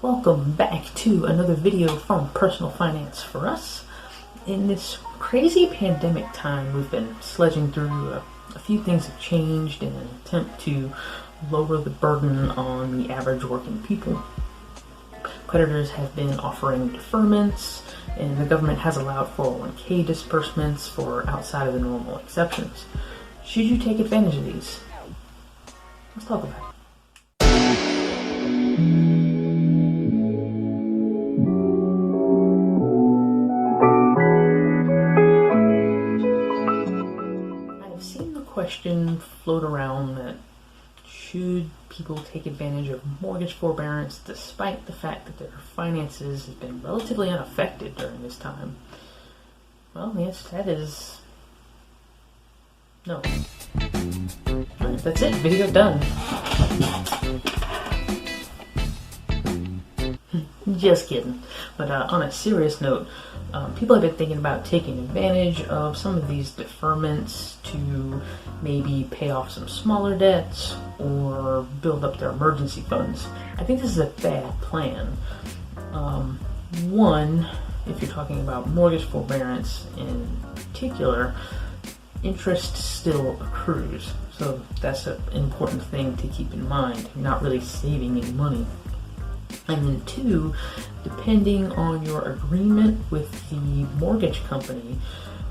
Welcome back to another video from Personal Finance for Us. In this crazy pandemic time, we've been sledging through a few things have changed in an attempt to lower the burden on the average working people. Creditors have been offering deferments, and the government has allowed 401k disbursements for outside of the normal exceptions. Should you take advantage of these? Let's talk about it. Question float around that should people take advantage of mortgage forbearance despite the fact that their finances have been relatively unaffected during this time? Well, the answer to that is no. Alright, that's it. Video done. Just kidding. But on a serious note, people have been thinking about taking advantage of some of these deferments to maybe pay off some smaller debts or build up their emergency funds. I think this is a bad plan. One, if you're talking about mortgage forbearance in particular, interest still accrues. So that's an important thing to keep in mind. You're not really saving any money. And then two, depending on your agreement with the mortgage company,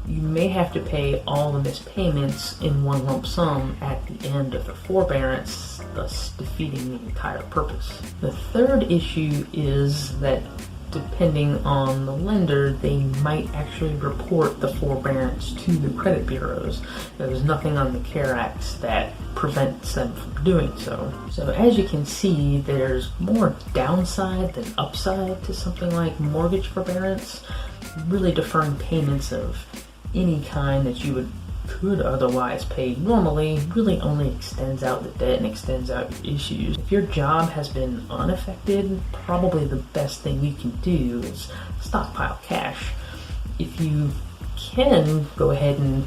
you may have to pay all the missed payments in one lump sum at the end of the forbearance, thus defeating the entire purpose. The third issue is that depending on the lender, they might actually report the forbearance to the credit bureaus. There's nothing on the CARE Act that prevents them from doing so. So as you can see, there's more downside than upside to something like mortgage forbearance. Really deferring payments of any kind that you could otherwise pay normally really only extends out the debt and extends out your issues. If your job has been unaffected, probably the best thing you can do is stockpile cash. If you can, go ahead and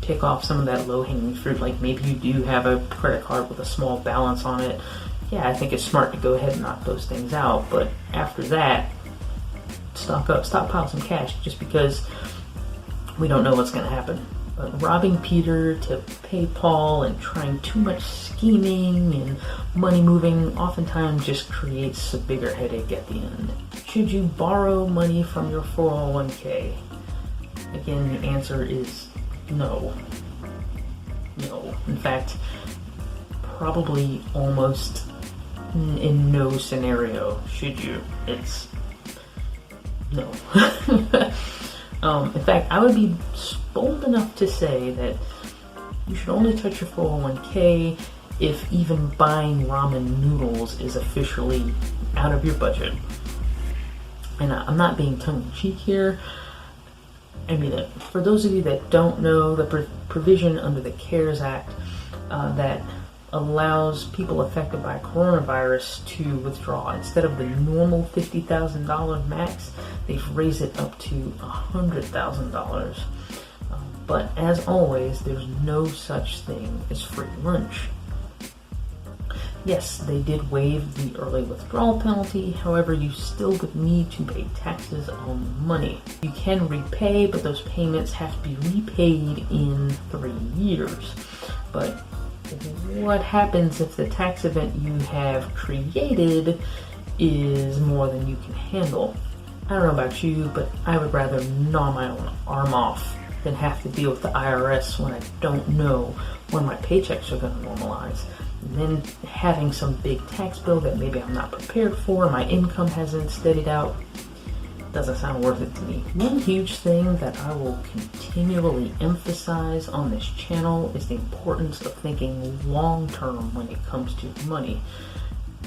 pick off some of that low-hanging fruit, like maybe you do have a credit card with a small balance on it. Yeah, I think it's smart to go ahead and knock those things out, but after that, stockpile some cash, just because we don't know what's going to happen. But robbing Peter to pay Paul and trying too much scheming and money moving oftentimes just creates a bigger headache at the end. Should you borrow money from your 401k? Again, the answer is no. No. In fact, probably almost in no scenario should you. It's no. In fact, I would be bold enough to say that you should only touch your 401k if even buying ramen noodles is officially out of your budget. And I'm not being tongue-in-cheek here. I mean, for those of you that don't know, the provision under the CARES Act that allows people affected by coronavirus to withdraw. Instead of the normal $50,000 max, they've raised it up to $100,000. But as always, there's no such thing as free lunch. Yes, they did waive the early withdrawal penalty, however, you still would need to pay taxes on the money. You can repay, but those payments have to be repaid in 3 years. But what happens if the tax event you have created is more than you can handle? I don't know about you, but I would rather gnaw my own arm off than have to deal with the IRS when I don't know when my paychecks are going to normalize. And then having some big tax bill that maybe I'm not prepared for, my income hasn't steadied out, doesn't sound worth it to me. One huge thing that I will continually emphasize on this channel is the importance of thinking long-term when it comes to money.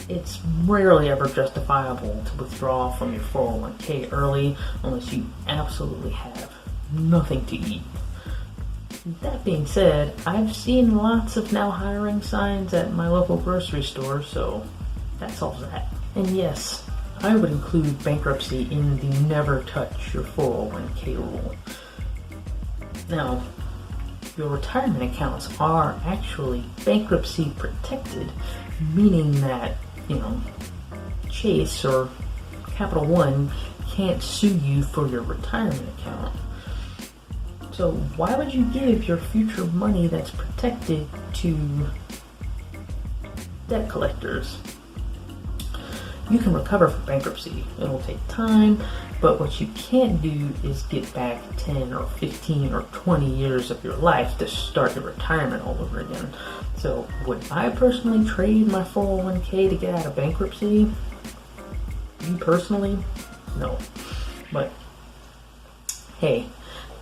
It's rarely ever justifiable to withdraw from your 401k early unless you absolutely have nothing to eat. That being said, I've seen lots of now hiring signs at my local grocery store, so that solves that. And yes, I would include bankruptcy in the never touch your 401k rule. Now, your retirement accounts are actually bankruptcy protected, meaning that, Chase or Capital One can't sue you for your retirement account. So why would you give your future money that's protected to debt collectors? You can recover from bankruptcy. It'll take time, but what you can't do is get back 10 or 15 or 20 years of your life to start your retirement all over again. So would I personally trade my 401k to get out of bankruptcy? Me personally? No. But hey,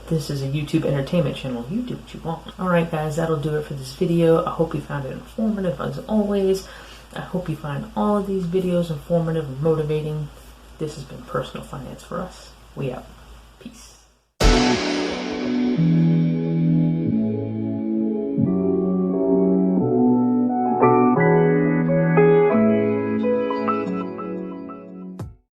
this is a YouTube entertainment channel. You do what you want. Alright guys, that'll do it for this video. I hope you found it informative as always. I hope you find all of these videos informative and motivating. This has been Personal Finance for Us. We out. Peace.